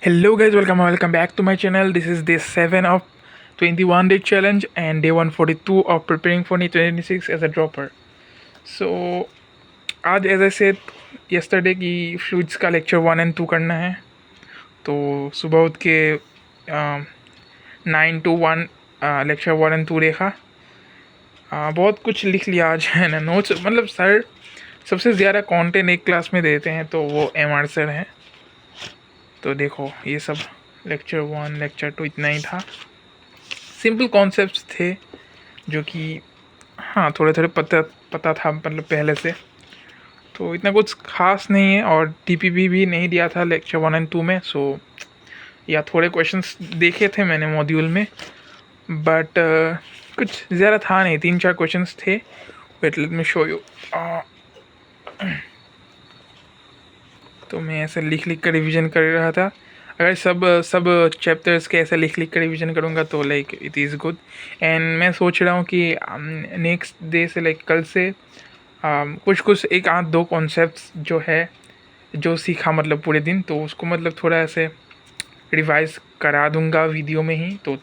Hello guys, welcome back to my channel. This is day 7 of 21 day challenge and day 142 of preparing for 2026 as a dropper. So आज as I said yesterday की fluids का lecture 1 and 2 करना है. तो सुबह उठ के 9 to 1 lecture 1 and 2 देखा. बहुत कुछ लिख लिया आज है ना. नोट्स मतलब सर सबसे ज़्यादा कंटेंट एक क्लास में देते हैं तो वो MR सर हैं. तो देखो ये सब लेक्चर 1 लेक्चर 2 इतना ही था. सिंपल कॉन्सेप्ट्स थे जो कि हाँ थोड़े थोड़े पता था मतलब पहले से. तो इतना कुछ खास नहीं है और TPP भी नहीं दिया था लेक्चर 1 and 2 में. सो या थोड़े क्वेश्चंस देखे थे मैंने मॉड्यूल में बट कुछ ज़्यादा था नहीं. 3-4 क्वेश्चंस थे. Wait let me show you. तो मैं ऐसे लिख कर रिवीजन कर रहा था. अगर सब चैप्टर्स के ऐसे लिख कर रिवीजन करूँगा तो like it is good. And मैं सोच रहा हूँ कि नेक्स्ट डे से लाइक कल से कुछ एक आध दो कॉन्सेप्ट्स जो है जो सीखा मतलब पूरे दिन तो उसको मतलब थोड़ा ऐसे रिवाइज करा दूँगा वीडियो में ही. तो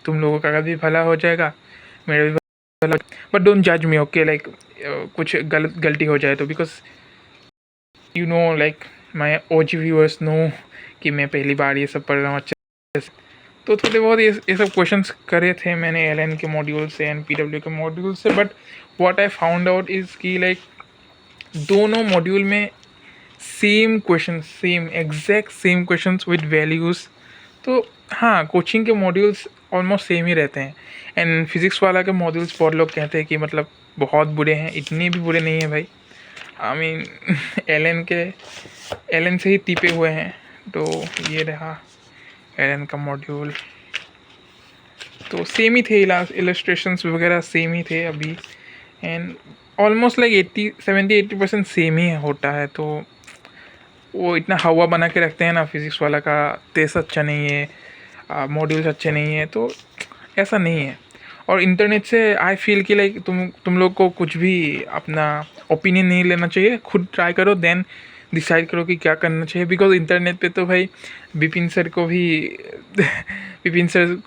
तुम लोगों का भी भला हो जाएगा, मेरा भी भला. बट डोंट जज मी ओके. लाइक कुछ गलती हो जाए तो because you know like my OG viewers know कि मैं पहली बार ये सब पढ़ रहा हूँ अच्छे से. तो थोड़े बहुत ये सब क्वेश्चंस करे थे मैंने LN के मॉड्यूल से एंड PW के मॉड्यूल से. But what I found out is कि लाइक दोनों मॉड्यूल में same question, same exact same questions with values. तो हाँ कोचिंग के मॉड्यूल्स ऑलमोस्ट सेम ही रहते हैं. एंड फिज़िक्स वाला के मॉड्यूल्स बहुत लोग कहते हैं कि मतलब बहुत बुरे हैं. इतने भी बुरे नहीं हैं भाई. आई मीन LN से ही टिपे हुए हैं. तो ये रहा LN का मॉड्यूल. तो सेम ही थे, इलस्ट्रेशंस वगैरह सेम ही थे अभी. एंड ऑलमोस्ट लाइक 70-80% सेम ही होता है. तो वो इतना हवा बना के रखते हैं ना फिज़िक्स वाला का. टेस्ट अच्छा नहीं है, मॉड्यूल्स अच्छे नहीं है. तो ऐसा नहीं है. और इंटरनेट से आई फील कि लाइक तुम लोग को कुछ भी अपना ओपिनियन नहीं लेना चाहिए. खुद ट्राई करो देन डिसाइड करो कि क्या करना चाहिए. बिकॉज इंटरनेट पे तो भाई विपिन सर को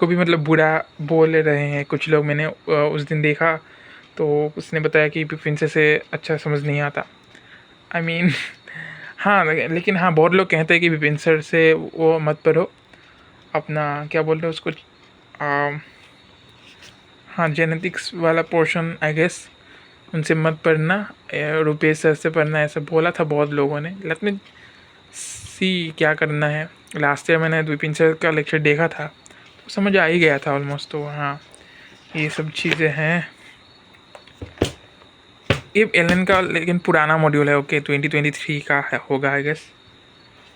भी मतलब बुरा बोल रहे हैं कुछ लोग. मैंने उस दिन देखा तो उसने बताया कि विपिन सर से अच्छा समझ नहीं आता. आई मीन हाँ लेकिन हाँ बहुत लोग कहते हैं कि विपिन सर से वो मत पढ़ो. अपना क्या बोलते हैं उसको, हाँ जेनेटिक्स वाला पोर्शन आई गेस उनसे मत पढ़ना, रुपेश सर से पढ़ना ऐसा बोला था बहुत लोगों ने. लेट मी सी क्या करना है. लास्ट ईयर मैंने विपिन सर का लेक्चर देखा था तो समझ आ ही गया था ऑलमोस्ट. तो हाँ ये सब चीज़ें हैं. ये LN का लेकिन पुराना मॉड्यूल है. ओके 2023 का है होगा आई गेस.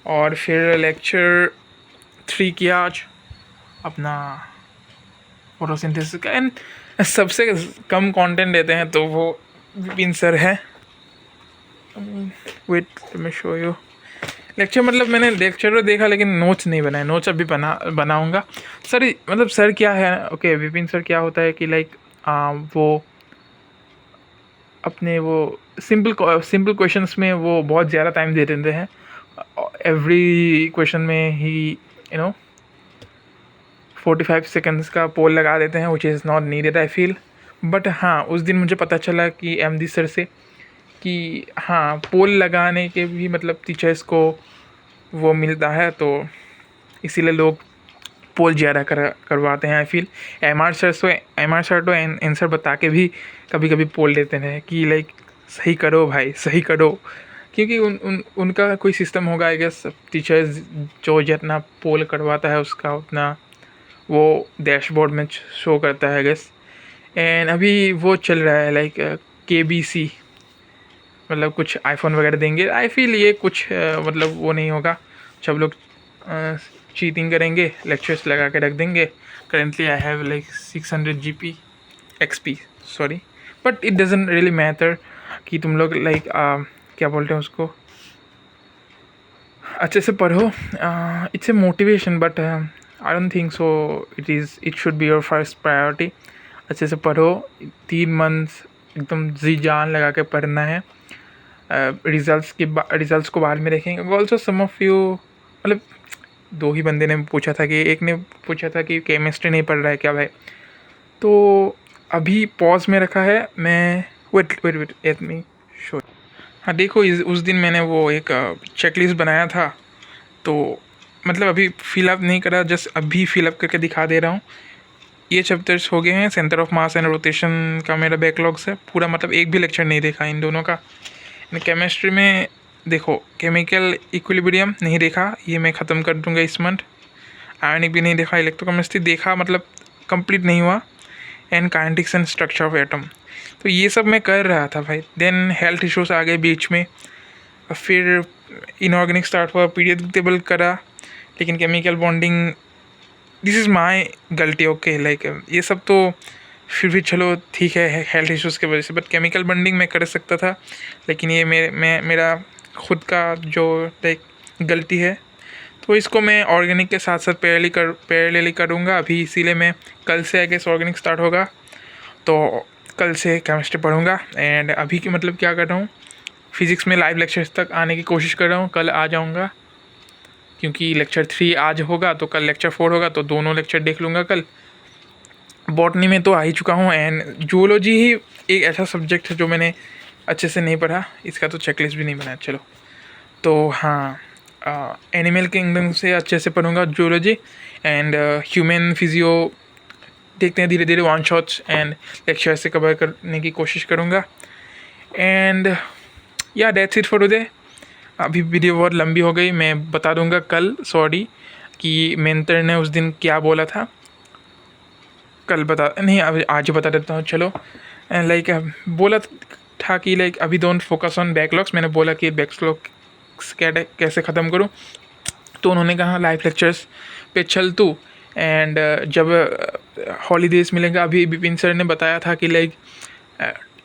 और फिर लेक्चर 3 किया आज अपना फोटोसिंथेसिस का. एंड सबसे कम कंटेंट देते हैं तो वो विपिन सर है. वेट मैं शो यू लेक्चर. मतलब मैंने लेक्चर देखा लेकिन नोट्स नहीं बनाए. नोट्स अभी बनाऊंगा. सर मतलब सर क्या है ओके विपिन सर क्या होता है कि लाइक वो अपने वो सिंपल क्वेश्चंस में वो बहुत ज़्यादा टाइम दे देते हैं. एवरी क्वेश्चन में ही 45 सेकेंड्स का पोल लगा देते हैं which is not needed I feel. But हाँ उस दिन मुझे पता चला कि MD सर से कि हाँ पोल लगाने के भी मतलब टीचर्स को वो मिलता है. तो इसीलिए लोग पोल ज़्यादा करवाते हैं आई फील. MR सर तो आंसर बता के भी कभी कभी पोल देते हैं कि लाइक सही करो भाई सही करो. क्योंकि उनका कोई सिस्टम होगा आई गेस. टीचर्स जो जितना पोल करवाता है उसका उतना वो डैशबोर्ड में शो करता है आई गेस. एंड अभी वो चल रहा है लाइक KBC मतलब कुछ आईफोन वगैरह देंगे. आई फील ये कुछ मतलब वो नहीं होगा. सब लोग चीटिंग करेंगे, लेक्चर्स लगा के रख देंगे. Currently I have like 600 GB XP sorry. But it doesn't really matter कि तुम लोग लाइक क्या बोलते हैं उसको अच्छे से पढ़ो. It's a motivation but I don't think so it should be your first priority. अच्छे से पढ़ो. 3 मंथ्स एकदम जी जान लगा के पढ़ना है. रिज़ल्ट्स को बाद में देखेंगे. ऑल्सो सम ऑफ यू मतलब दो ही बंदे ने पूछा था कि एक ने पूछा था कि केमिस्ट्री नहीं पढ़ रहा है क्या भाई। तो अभी पॉज में रखा है। मैं wait wait wait let me show. हाँ देखो, उस दिन मैंने वो एक चेकलिस्ट बनाया था, तो मतलब अभी फिलअप नहीं करा, जस्ट अभी फिलअप करके दिखा दे रहा हूँ। ये चैप्टर्स हो गए हैं। Centre of mass and rotation का मेरा बैकलॉग्स है पूरा, मतलब एक भी लेक्चर नहीं देखा इन दोनों का। केमिस्ट्री में देखो, केमिकल इक्विलिब्रियम नहीं देखा, ये मैं ख़त्म कर दूंगा इस मंथ। आयनिक भी नहीं देखा, इलेक्ट्रोकेमिस्ट्री देखा, मतलब कंप्लीट नहीं हुआ। And kinetics and structure of atom, तो ये सब मैं कर रहा था भाई। देन हेल्थ इश्यूज आ गए बीच में, फिर इनऑर्गेनिक स्टार्ट हुआ, पीरियड टेबल करा, लेकिन chemical bonding this is my गलती। ओके लाइक ये सब तो फिर भी चलो ठीक है हेल्थ इश्यूज़ की वजह से, बट केमिकल बॉन्डिंग मैं कर सकता था, लेकिन ये मेरा खुद का जो लाइक गलती है। तो इसको मैं ऑर्गेनिक के साथ साथ पैरेलली करूँगा अभी, इसीलिए मैं कल से आई गेस ऑर्गेनिक स्टार्ट होगा, तो कल से केमिस्ट्री पढ़ूँगा। एंड अभी की मतलब क्या कर रहा हूँ, फिज़िक्स में लाइव लेक्चर्स तक आने की कोशिश कर रहा हूँ। कल आ जाऊँगा, क्योंकि लेक्चर 3 आज होगा तो कल लेक्चर 4 होगा, तो दोनों लेक्चर देख लूँगा कल। बॉटनी में तो आ ही चुका हूँ। एंड जूलॉजी ही एक ऐसा सब्जेक्ट है जो मैंने अच्छे से नहीं पढ़ा, इसका तो चेकलिस्ट भी नहीं बनाया। चलो तो हाँ, एनिमल किंगडम से अच्छे से पढ़ूँगा जूलॉजी, एंड ह्यूमन फिजियो देखते हैं धीरे धीरे, वन शॉट्स एंड लेक्चर से कवर करने की कोशिश करूँगा। एंड या दैट्स इट फॉर टुडे। अभी वीडियो बहुत लंबी हो गई, मैं बता दूंगा कल, सॉरी कि मेंटर ने उस दिन क्या बोला था, कल बता नहीं अभी आज बता देता हूँ। चलो लाइक बोला था कि लाइक अभी डोंट फोकस ऑन बैकलॉग्स, मैंने बोला कि बैकलॉग्स कैसे ख़त्म करूँ, तो उन्होंने कहा लाइव लेक्चर्स पे चल तू। एंड जब हॉलीडेज मिलेंगे, अभी विपिन सर ने बताया था कि लाइक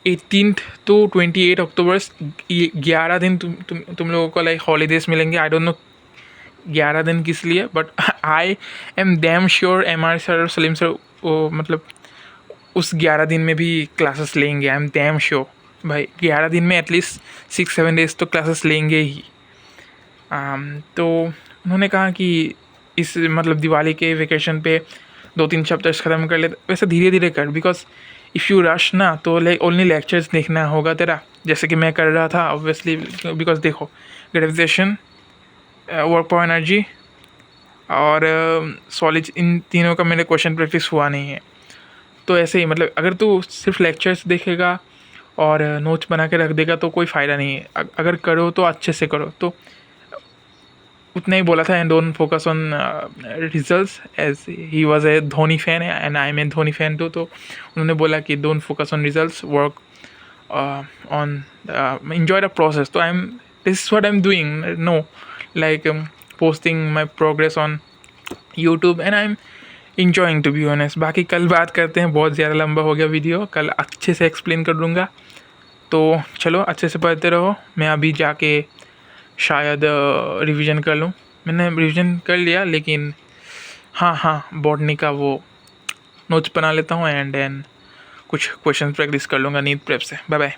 18 to 28 अक्टूबर 11 दिन तुम लोगों को लाइक हॉलीडेज मिलेंगे। आई डोंट नो 11 दिन किस लिए, but I am damn sure MR sir और सलीम सर वो मतलब उस 11 दिन में भी क्लासेस लेंगे। आई एम डैम श्योर भाई, 11 दिन में एटलीस्ट 6-7 डेज तो क्लासेस लेंगे ही। तो उन्होंने कहा कि इस मतलब दिवाली के वेकेशन पे 2-3 चैप्टर्स ख़त्म कर ले, वैसे धीरे धीरे कर, बिकॉज इफ़ यू रश ना तो लाइक ओनली लेक्चर्स देखना होगा तेरा, जैसे कि मैं कर रहा था ऑब्वियसली। बिकॉज देखो, ग्रेविटेशन, वर्क पावर एनर्जी और सॉलिड, इन तीनों का मेरे क्वेश्चन प्रैक्टिस हुआ नहीं है। तो ऐसे ही मतलब अगर तू सिर्फ लेक्चर्स देखेगा और नोट्स बना के रख देगा तो कोई फ़ायदा नहीं है। अगर करो तो अच्छे से करो, तो उतना ही बोला था। And don't focus on results, as he was a Dhoni fan and I am a Dhoni fan too, तो उन्होंने बोला कि don't focus on results, work on enjoy the process. तो this is what I'm doing, no like posting my progress on YouTube and I'm enjoying to be honest. बाकी कल बात करते हैं, बहुत ज़्यादा लंबा हो गया वीडियो, कल अच्छे से एक्सप्लेन कर दूँगा। तो चलो अच्छे से पढ़ते रहो, मैं अभी जाके शायद रिवीजन कर लूँ। मैंने रिवीजन कर लिया, लेकिन हाँ बॉटनी का वो नोट्स बना लेता हूँ एंड देन कुछ क्वेश्चन प्रैक्टिस कर लूँगा नीट प्रेप से। Bye bye.